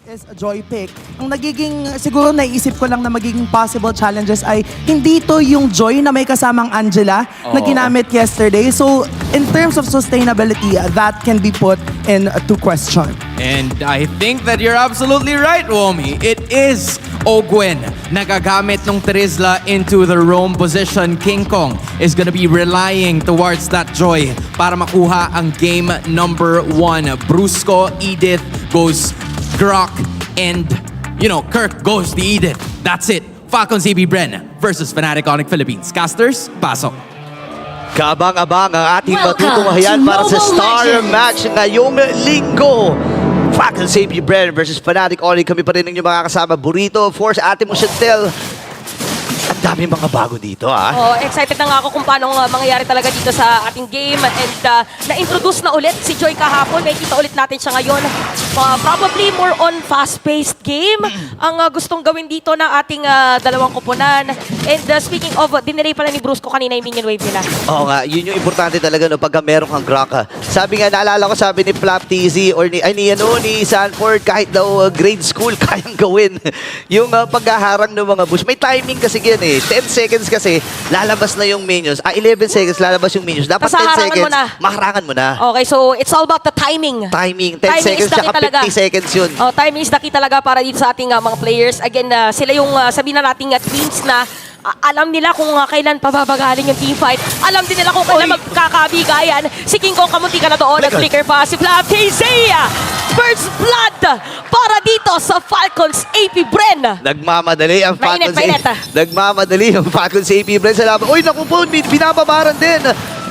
is a joy pick. Ang nagiging, siguro naisip ko lang na magiging possible challenges ay hindi to yung joy na may kasamang Angela na ginamit yesterday. So, in terms of sustainability, that can be put into question. And I think that you're absolutely right, Womi. It is Ogwen nagagamit ng Trizla into the roam position. King Kong is gonna be relying towards that joy para makuha ang game number 1. Brusco, Edith goes Grok, and, you know, Kirk goes to Edith. That's it. Falcons AB Bren versus Fnatic Onyx Philippines. Casters, pasok. Kabang-abang ang ating Welcome matutunghayan to para sa Mobile Star Legends. Match ngayong linggo. Falcons AB Bren versus Fnatic Onyx. Kami pa rin yung mga kasama. Burrito, Force, Ate mo Chantel. Ang dami mga bago dito, ah. Oh, excited na nga ako kung paano mangyayari talaga dito sa ating game. And na-introduce na ulit si Joy kahapon. May kita ulit natin siya ngayon. Probably more on fast-paced game ang gustong gawin dito ng ating dalawang kupunan. And speaking of, dinelay pala ni Brusco kanina yung minion wave nila. Oo nga, yun yung importante talaga no, pagka meron kang Grok. Sabi nga, naalala ko sabi ni Flap TZ or ni Sanford, kahit daw grade school, kayang gawin. Yung paghaharang ng mga bush. May timing kasi yan eh. 10 seconds kasi, lalabas na yung minions. 11 seconds, lalabas yung minions. Dapat Tas 10 haharangan seconds, mo na. maharangan mo na. Okay, so it's all about the timing. Timing, 10 Timing seconds, is the key tsaka talaga. 50 seconds yun. Oh, timing is the key talaga para dito sa ating mga players. Again, sila yung sabihin na nating teams na alam nila kung kailan pababagaling yung teamfight. Alam din nila kung kailan magkakabigayan. Si King Kong kamunti ka na doon. At flicker pa si Flap Isaiah. First blood para dito sa Falcons AP Bren. Nagmamadali ang Mainit, Falcons. mainit, ah. Nagmamadali ang Falcons AP Bren sa laban. Uy, naku po, binababaran din.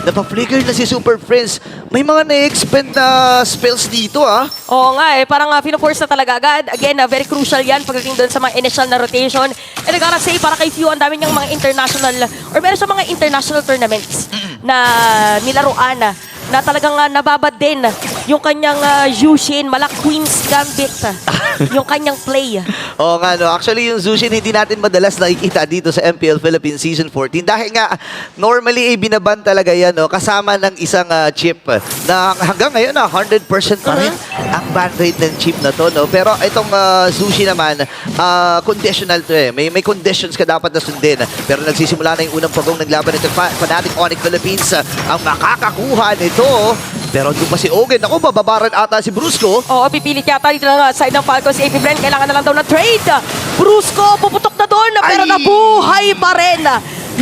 Napaflicker na si Super Prince. May mga na-expend na spells dito, ah. Oo nga eh, parang pino-force na talaga agad. Again, very crucial yan pagdating doon sa mga initial na rotation. And I gotta say, para kay Few, ang dami niyang mga international, or meron sa mga international tournaments na nilaruan na talagang nababad din yung kanyang Yushin, Malak Queen's Gambit, yung kanyang play. Oo nga, no. Actually, yung Zushin hindi natin madalas nakikita dito sa MPL Philippines Season 14. Dahil nga, normally, binaban talaga yan, no? Kasama ng isang chip na hanggang ngayon, 100% pa rin ang ban rate ng chip na to, no? Pero itong Zushi naman, conditional to eh. May conditions ka dapat na sundin. Pero nagsisimula na yung unang pagong ng laban nito. Fnatic Onyx Philippines ang makakakuha nito. Pero doon pa si Ogen. Ako, bababaran ata si Brusco. Oo, pipilit yata dito lang side ng Falcons. AP Bren, kailangan na lang daw na trade. Brusco, puputok na doon, pero Ay! nabuhay pa rin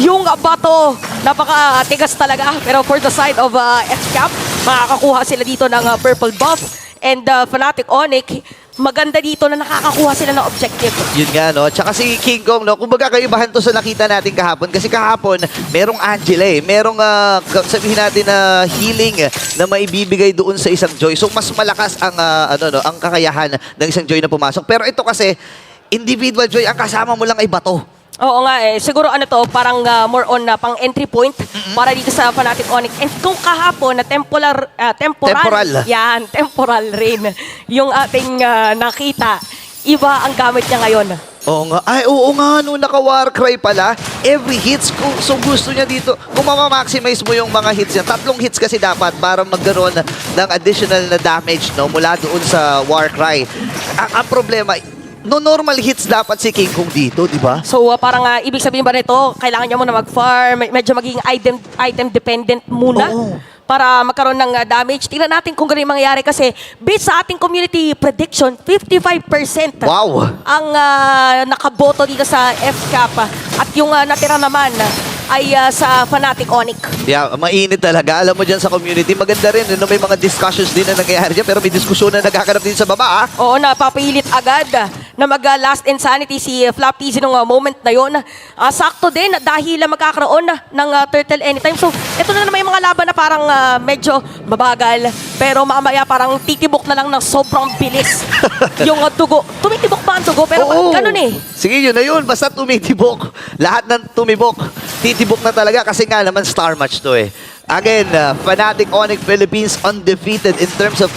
yung bato. Napaka-tigas talaga. Pero for the side of FCAP, makakakuha sila dito ng purple buff. And Fnatic Onyx, maganda dito na nakakakuha sila ng objective. Yun nga, no? Tsaka si King Kong, no? Kumbaga kaibahan to sa nakita natin kahapon. Kasi kahapon, merong Angela eh. Merong, sabihin natin na healing na maibibigay doon sa isang Joy. So, mas malakas ang, ang kakayahan ng isang Joy na pumasok. Pero ito kasi, individual Joy, ang kasama mo lang ay bato. Oo nga eh. Siguro ano to, parang more on pang entry point para dito sa Fnatic Onyx. And kung kahapon na temporal. Yan, temporal rin. Yung ating nakita, iba ang gamit niya ngayon. Oo nga. Ay, oo nga, no, naka-Warcry pala. Every hits, so gusto niya dito. Kung mamamaximize mo yung mga hits niya, 3 hits kasi dapat para magkaroon ng additional na damage, no, mula doon sa Warcry. Ang problema, no normal hits dapat si King Kong dito, di ba? So parang ibig sabihin ba nito, kailangan niya muna mag-farm, medyo magiging item dependent muna. Oo. Para magkaroon ng damage. Tingnan natin kung gano'n yung mangyayari kasi based sa ating community prediction, 55% Wow! ang nakaboto dito sa FCAP at yung natira naman ay sa Fnatic Onyx. Yeah, mainit talaga. Alam mo dyan sa community, maganda rin. No, may mga discussions din na nangyayari dyan, pero may diskusyon na nagkakanap din sa baba, ah. Oo, napapilit agad na mag-last insanity si Flap TZ nung moment na yun. Sakto din dahil magkakaroon ng turtle anytime. So, ito na naman yung mga laban na parang medyo mabagal. Pero mamaya parang titibok na lang ng sobrang bilis yung dugo. Tumitibok pa ang dugo, pero Oo. ganun eh. Sige, yun na yun. Basta tumitibok. Lahat ng tumibok. Titibok na talaga kasi nga naman star match to eh. Again, Fnatic Onyx Philippines undefeated in terms of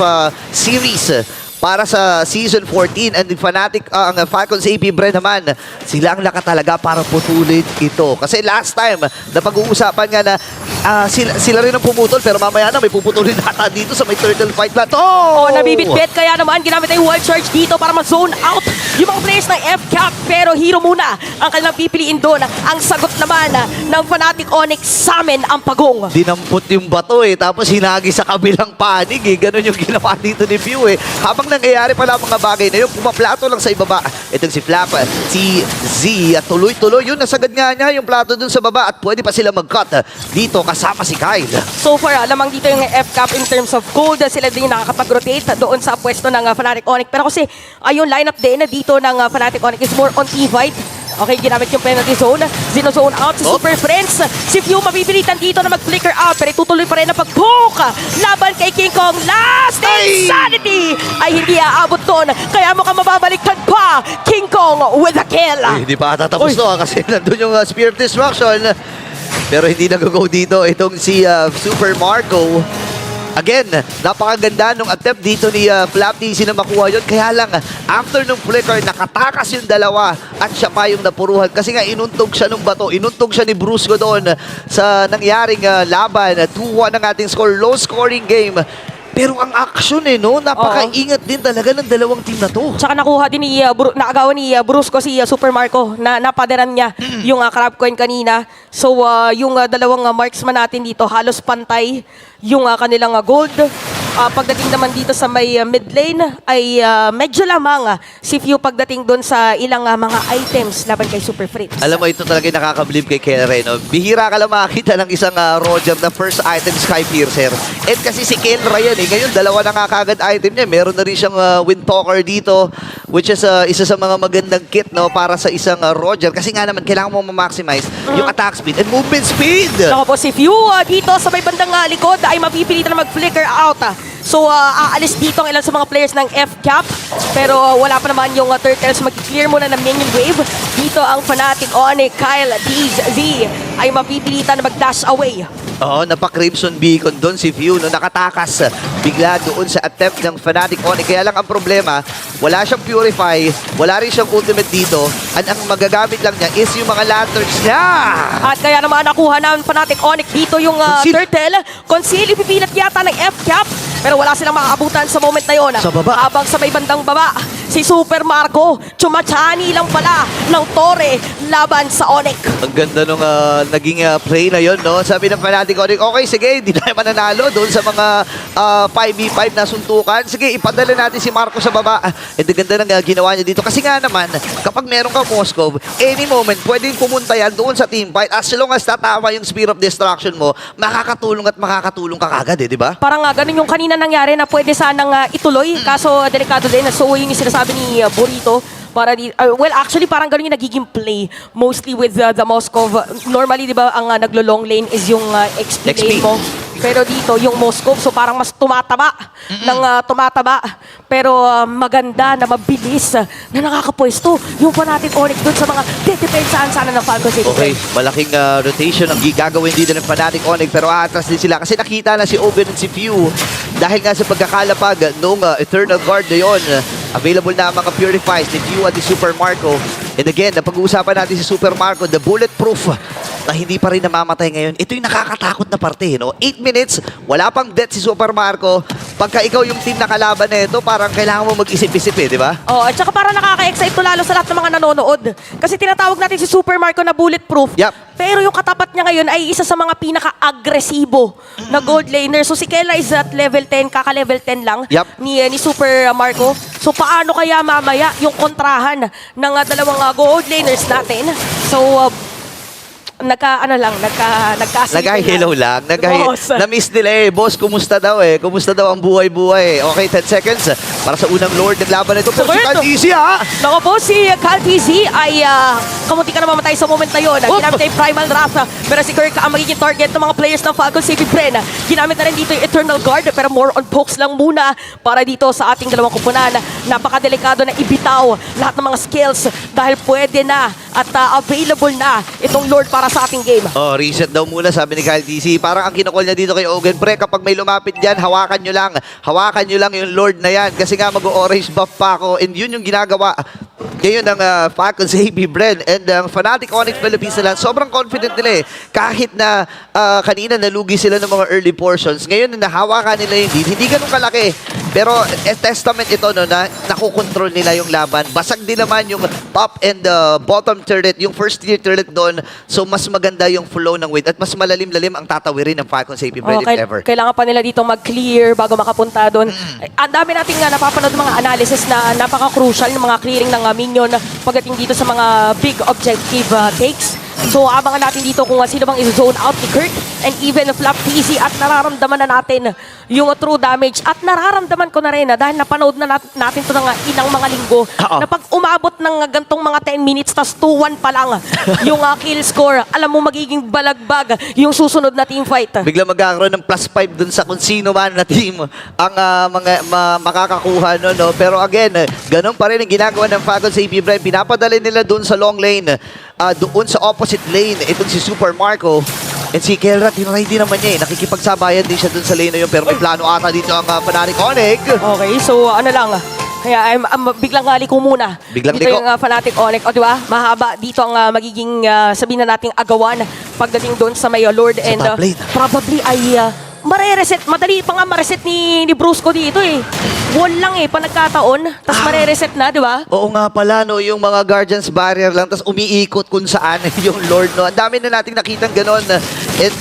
series. para sa Season 14 and the Fnatic, ang Falcons AP Bren naman, sila ang nakatalaga para putulin ito. Kasi last time, napag-uusapan nga na sila rin ang pumutol pero mamaya na may puputulin nata dito sa may turtle fight na to. Oh, nabibitbit kaya naman ginamit ay wall charge dito para ma-zone out yung mga players ng FCAP. Pero hero muna ang kanilang pipiliin doon. Ang sagot naman ng Fnatic Onyx sa amin ang pagong. Dinampot yung bato tapos hinagi sa kabilang panig Ganon yung ginawa dito ni Pew Habang nangyayari pala ang mga bagay na yun, pumaplato lang sa ibaba. Itong si Flap, si Z, at tuloy-tuloy yun, nasagad nga niya yung plato dun sa baba at pwede pa sila mag-cut dito kasama si Kyle. So far, lamang dito yung FCAP in terms of gold. Sila din nakakapag-rotate doon sa pwesto ng Fnatic Onyx. Pero kasi yung lineup din dito ng Fnatic Onyx is more on T-Fight. Okay, ginamit yung penalty zone. Zino-zone out si Super Friends. Si Few mapipilitan dito na mag-flicker out. Pero itutuloy pa rin na pag-poke. Laban kay King Kong. Last Insanity ay hindi aabot doon. Kaya mukhang mababaliktad pa. King Kong with a kill. Hindi pa tatapos to kasi nandun yung Spear of Destruction. Pero hindi nag-go dito itong si Super Marco. Again, napakaganda nung attempt dito ni Flap DC na makuha yun. Kaya lang, after nung flicker, nakatakas yung dalawa at siya pa yung napuruhan. Kasi nga, inuntog siya nung bato. Inuntog siya ni Brusco doon sa nangyaring laban. 2-1 ang ating score. Low scoring game. Pero ang action no? Napakaingat din talaga ng dalawang team na to. Tsaka nakuha din ni naagawan ni Brusco si Super Marco na napadaran niya yung crab coin kanina. So yung dalawang marksman natin dito halos pantay yung kanilang gold. Pagdating naman dito sa may mid lane ay medyo lamang si Few pagdating doon sa ilang mga items laban kay Super Fritz. Alam mo, ito talaga yung nakakabilib kay Kelre, no? Bihira ka lang makakita ng isang Roger na first item Sky Piercer. And kasi si Kelre yan Ngayon, dalawa na nga kagad item niya. Meron na rin siyang Windtalker dito, which is isa sa mga magandang kit, no? Para sa isang Roger. Kasi nga naman, kailangan mo ma-maximize yung attack speed and movement speed. Saka po si Few dito sa may bandang likod ay mapipilitan na mag-flicker out. So, aalis dito ang ilan sa mga players ng FCAP. Pero wala pa naman yung Turtles. Mag-clear muna ng minion wave. Dito ang Fnatic Onyx, Kyle, DZ ay mapipilitan na mag-dash away. Oo, napa-Crimson Beacon doon si Few, no? Nakatakas bigla doon sa attempt ng Fnatic Onyx. Kaya lang ang problema, wala siyang Purify, wala rin siyang ultimate dito, at ang magagamit lang niya is yung mga lanterns niya. At kaya naman nakuha ng Fnatic Onyx dito yung Turtle. Conceal, ipipilat yata ng FCAP. Pero wala silang makakabutan sa moment na yun. Sa baba. Habang sa may bandang baba, si Super Marco, tsumachani lang pala ng Torre laban sa Onyx. Ang ganda nung naging play na yon, no? Sabi ng Fnatic Onyx, okay, sige, hindi na mananalo doon sa mga 5v5 na suntukan. Sige, ipadala natin si Marco sa baba. Ang ganda ng ginawa niya dito. Kasi nga naman, kapag meron ka Moskov, any moment, pwedeng pumunta yan doon sa teamfight. As long as tatama yung Spear of Destruction mo, makakatulong at makakatulong ka kagad, di ba? Parang ganun yung kanina nangyari na pwede sanang ituloy. Kaso delikado din. So yun yung sinasabi ni Burrito. Para well, actually, parang ganun yung nagiging play. Mostly with the Moskov. Normally, di ba, ang naglo-long lane is yung XP lane mo. Pero dito, yung Moskov, so parang mas tumataba ng tumataba. Pero maganda na mabilis na nakakapwesto yung Fnatic Onyx doon sa mga dedepensahan sana ng Falcons. Okay, malaking rotation ang gagawin dito ng Fnatic Onyx, pero atras din sila kasi nakita na si Oben at si Few dahil nga sa pagkakalapag nung Eternal Guard na yun. Available na ang mga Purifies ni Few at ni Super Marco. And again, napag-uusapan natin si Super Marco, the bulletproof na hindi pa rin namamatay ngayon. Ito yung nakakatakot na parte, no? 8 minutes, wala pang death si Super Marco. Pagka ikaw yung team na kalaban na ito, parang kailangan mo mag-isip-isip di ba? Oh, at saka parang nakaka-excite to lalo sa lahat ng mga nanonood. Kasi tinatawag natin si Super Marco na bulletproof. Yup. Pero yung katapat niya ngayon ay isa sa mga pinaka-agresibo na gold laner. So si Kela is at level 10, kaka-level 10 lang ni Super Marco. So paano kaya mamaya yung kontrahan ng dalawang gold laners natin? So nagka-hello lang. Na-miss nila boss, kumusta daw Kumusta daw ang buhay-buhay Okay, 10 seconds para sa unang Lord ng laban nito. Pero si Kaltizi Naku po, si Kaltizi ay kamunti ka na mamatay sa moment na yun. Ginamit na yung Primal Wrath. Pero si Kirk ang magiging target ng mga players ng Falcons Safety Bren. Ginamit na rin dito yung Eternal Guard, pero more on pokes lang muna para dito sa ating dalawang kupunan. Napakadelikado na ibitaw lahat ng mga skills dahil pwede na at available na itong Lord para para sa ating game. Oh, reset daw muna, sabi ni Kyle TC. Parang ang kinukol niya dito kay Ogen, pre, kapag may lumapit dyan, hawakan nyo lang. Hawakan nyo lang yung Lord na yan. Kasi nga mag-orange buff pa ako. And yun yung ginagawa. Ngayon ang Falcons, AB Bren, and ang Fnatic Onyx Philippines nila, sobrang confident nila eh. Kahit na kanina nalugi sila ng mga early portions, ngayon nahawakan nila yung lead. Hindi ganun kalaki. Pero testament ito no, na nakukontrol nila yung laban. Basag din naman yung top and bottom turret, yung first tier turret doon. So mas maganda yung flow ng wave at mas malalim-lalim ang tatawirin ng Falcons AP Bren if ever. Kailangan pa nila dito mag-clear bago makapunta doon. Ang dami nating napapanood ng mga analysis na napaka-crucial ng mga clearing ng minion pagdating dito sa mga big objective takes. So abangan natin dito kung sino bang i-zone out ni Kirk and even Flap TC at nararamdaman na natin yung true damage at nararamdaman ko na rin dahil napanood na natin to ng ilang mga linggo na pag umabot ng gantong mga 10 minutes tas 2-1 pa lang yung kill score, alam mo magiging balagbag yung susunod na team fight. Bigla magkakaroon ng +5 dun sa kung sino man na team ang makakakuha no, no. Pero again, ganun pa rin ang ginagawa ng Falcons AP Bren. Pinapadali nila dun sa long lane, doon sa opposite lane. Itong si Super Marco. And si Kelra, tinry din naman niya eh. Nakikipagsabayan din siya dun sa lane na yun. Pero may plano ata dito ang Fnatic Onyx. Okay, so ano lang, kaya biglang liko muna. Biglang dito liko. yung Fnatic Onyx. O diba, mahaba dito ang magiging sabihin na nating agawan pagdating doon sa may Lord and top lane. probably ay mare-reset. Madali pa nga ma-reset ni Brusco dito eh. Wall lang eh, pa nagkataon. Tapos mare-reset na, di ba? Oo nga pala, no, yung mga Guardians Barrier lang, tapos umiikot kung saan yung Lord, no. Ang dami na nating nakitang ganon. And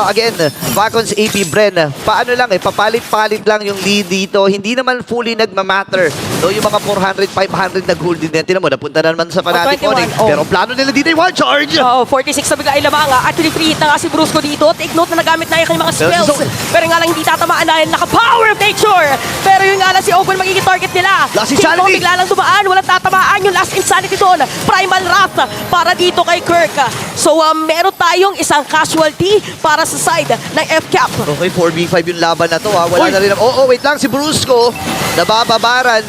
again, Falcons AP Bren, paano lang eh, papalit-palit lang yung lead dito. Hindi naman fully nagmamatter. No, yung mga 400, 500 na gold din. Tinan mo, napunta na naman sa Fnatic 21, Onyx. Pero plano nila dito yung one charge. 46 na bigla ay lamang. Actually, free hit na nga si Brusco dito. Take note na nagamit na yung kanyang mga spells. Pero nga lang hindi tatamaan dahil naka-power of nature. Pero yung nga lang si Ogun magiging target nila. Last King Kong Insanity. bigla lang dumaan. Walang tatamaan yung Last Insanity doon. Primal Wrath para dito kay Kirk. So, meron tayong isang casualty para sa side ng FCAP. Okay, 4v5 yung laban na to. Wala na rin. Wait lang, si Brusco, nabababaran.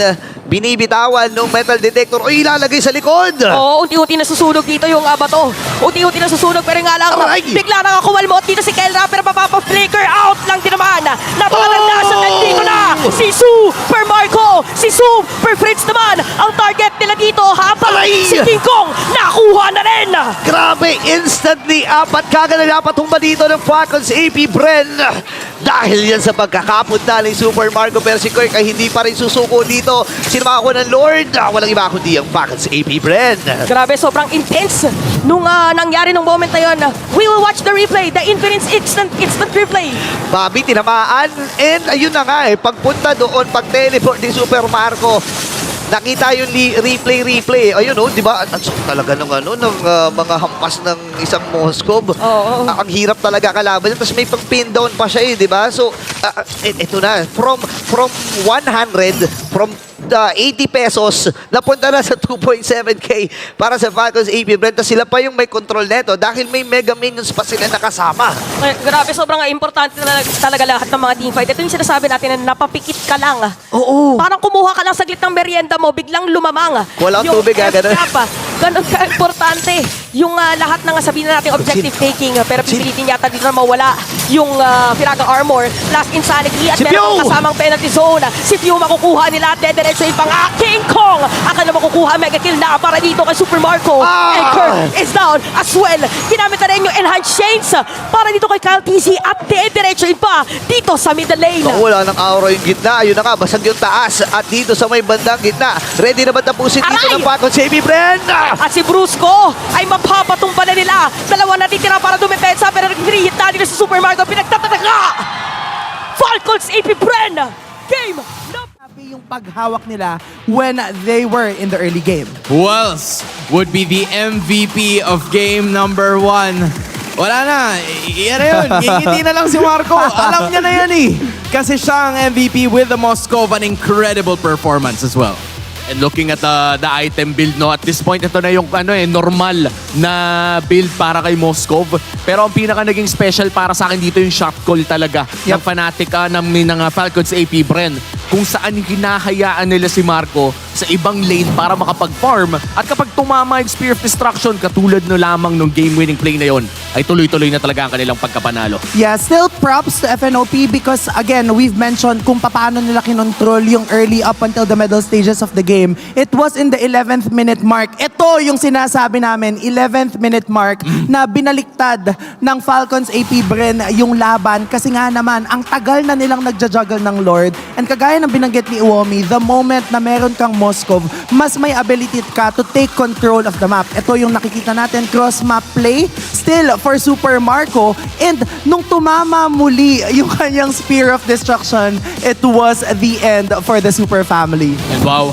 Binibitawan ng metal detector o ilalagay sa likod. Oo, unti-unti nasusunog dito yung bato. Unti-unti nasusunog pero nga lang Aray! bigla nang kumalmot dito si Kelra pero mapapa-flicker out lang din naman. Napakalandasan dito na si Super Marco, si Super Fritz naman ang target nila dito habang Aray! si King Kong nakuha na rin. Grabe, instantly apat kagad na dapat humba dito ng Falcons AP Bren. Dahil yan sa pagkakapunta ni Super Marco pero si Kirk ay hindi pa rin susuko dito. Sinama ako ng Lord. Walang iba kundi ang Falcons AP Bren. Grabe, sobrang intense nung nangyari nung moment na yun. We will watch the replay, the Infinite instant replay. Bobby, tinamaan. And ayun na nga eh, pagpunta doon, pag-teleport ni Super Marco, nakita yung replay. Ayun oh, di ba? Ang sakit talaga ng mga hampas ng isang Moskov. Oo. Ang hirap talaga kalaban. Tapos may pang-pin down pa siya eh, di ba? So, ito na. From 100, from 80 pesos, napunta na sa 2.7K para sa Falcons AP Bren. Tapos sila pa yung may control neto dahil may Mega Minions pa sila nakasama. Grabe, sobrang importante talaga lahat ng mga teamfight. Ito yung sinasabi natin na napapikit ka lang. Oo. Parang kumuha ka lang saglit ng merienda mo, biglang lumamang. Walang Yung tubig, ganun. Ganun ka-importante. Yung lahat ng sabihin na natin objective taking, pero pipilitin yata dito na mawala yung Firaga Armor, Last Insanity, at Si meron Pew! kasamang penalty zone. Si Pew makukuha nila at dediretso yung pang King Kong. Akala makukuha mega kill na para dito kay Super Marco. And Kirk is down as well. Ginamit na rin yung enhanced chains para dito kay Kyle TC at dediretso yun pa dito sa middle lane. Wala ng aura yung gitna. Ayun na nga, basag yung taas. At dito sa may bandang gitna, ready na ba tapusin dito Aray! ng Falcons AP Bren? At si Brusco ay mapapatumba na nila. Dalawa natitira para dumepensa pero nag-hit na nila si Super Marco. Pinagtatataga! Falcons AP Bren! Game number... Yung paghawak nila when they were in the early game. Who else would be the MVP of game number 1? Wala na. Yan na yun. Ngingiti na lang si Marco. Alam niya na yan eh. Kasi siya ang MVP with the Moskov. An incredible performance as well. And looking at the item build, no, at this point, ito na yung normal na build para kay Moskov. Pero ang pinaka naging special para sa akin dito yung shot call talaga ng Fnatic ng Falcons AP Bren. Kung saan hinahayaan nila si Marco sa ibang lane para makapag-farm. At kapag tumama yung Spear of Destruction, katulad no lamang nung game-winning play na yon, ay tuloy-tuloy na talaga ang kanilang pagkapanalo. Yeah, still props to FNOP because again, we've mentioned kung paano nila kinontrol yung early up until the middle stages of the game. It was in the 11th minute mark. Ito yung sinasabi namin, 11th minute mark na binaliktad ng Falcons AP Bren yung laban kasi nga naman, ang tagal na nilang nagja-juggle ng Lord. And kagaya ng binanggit ni Uomi, the moment na meron kang Moskov, mas may ability ka to take control of the map. Ito yung nakikita natin, cross-map play, still for Super Marco. And nung tumama muli yung kanyang Spear of Destruction, it was the end for the Super family. And wow,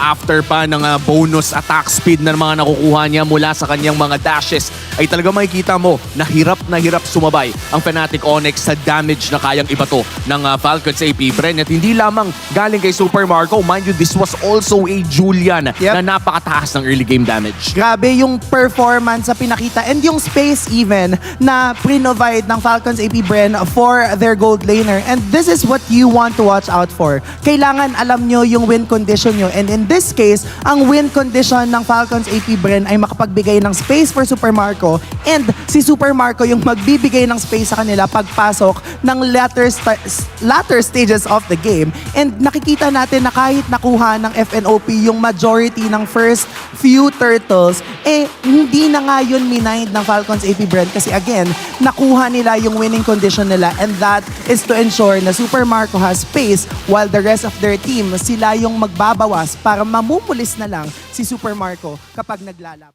after pa ng bonus attack speed na mga nakukuha niya mula sa kanyang mga dashes, ay talaga makikita mo na hirap sumabay ang Fnatic Onyx sa damage na kayang ibato ng Falcons AP Bren. At hindi lamang galing kay Super Marco, mind you, this was also a Julian na napakataas ng early game damage. Grabe yung performance sa pinakita and yung space even na pre-provide ng Falcons AP Bren for their gold laner. And this is what you want to watch out for. Kailangan alam nyo yung win condition nyo. And in this case, ang win condition ng Falcons AP Bren ay makapagbigay ng space for Super Marco, and si Super Marco yung magbibigay ng space sa kanila pagpasok ng latter stages of the game. And nakikita natin na kahit nakuha ng FNOP yung majority ng first few turtles, hindi na nga yun minind ng Falcons AP Bren kasi again, nakuha nila yung winning condition nila, and that is to ensure na Super Marco has space while the rest of their team, sila yung magbabawas para mamumulis na lang si Super Marco kapag naglalap.